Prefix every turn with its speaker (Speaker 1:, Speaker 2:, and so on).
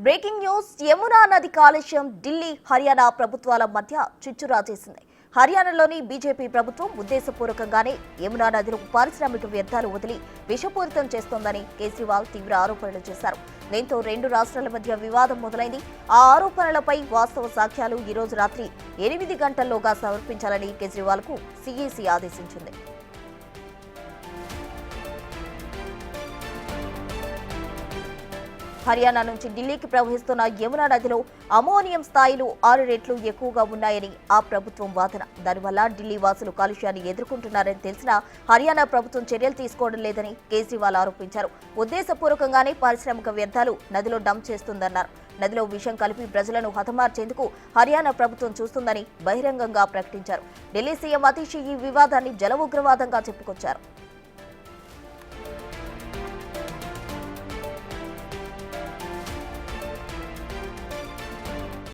Speaker 1: Breaking news Yamuna నది కాలుష్యం ఢిల్లీ హర్యానా ప్రభుత్వాల మధ్య చిచ్చు రాజేసింది. హర్యానాలోని బీజేపీ ప్రభుత్వం ఉద్దేశపూర్వకంగానే యమునా నదిలో పారిశ్రామిక వ్యర్థాలు వదిలి విషపూరితం చేస్తోందని కేజ్రీవాల్ తీవ్ర ఆరోపణలు చేశారు. దీంతో రెండు రాష్ట్రాల మధ్య వివాదం మొదలైంది. ఆ ఆరోపణలపై వాస్తవ సాక్ష్యాలు ఈ రోజు రాత్రి 8 గంటల్లోగా సమర్పించాలని కేజ్రీవాల్కు సీఈసీ ఆదేశించింది. హర్యానా నుంచి ఢిల్లీకి ప్రవహిస్తున్న యమునా నదిలో అమోనియం స్థాయిలు 6 రెట్లు ఎక్కువగా ఉన్నాయని ఆ ప్రభుత్వం వాదన. దానివల్ల ఢిల్లీ వాసులు కాలుష్యాన్ని ఎదుర్కొంటున్నారని తెలిసినా హర్యానా ప్రభుత్వం చర్యలు తీసుకోవడం లేదని కేజ్రీవాల్ ఆరోపించారు. ఉద్దేశపూర్వకంగానే పారిశ్రామిక వ్యర్థాలు నదిలో డంప్ చేస్తుందన్నారు. నదిలో విషం కలిపి ప్రజలను హతమార్చేందుకు హర్యానా ప్రభుత్వం చూస్తుందని బహిరంగంగా ప్రకటించారు. ఢిల్లీ సీఎం అతిషి ఈ వివాదాన్ని జల ఉగ్రవాదంగా చెప్పుకొచ్చారు.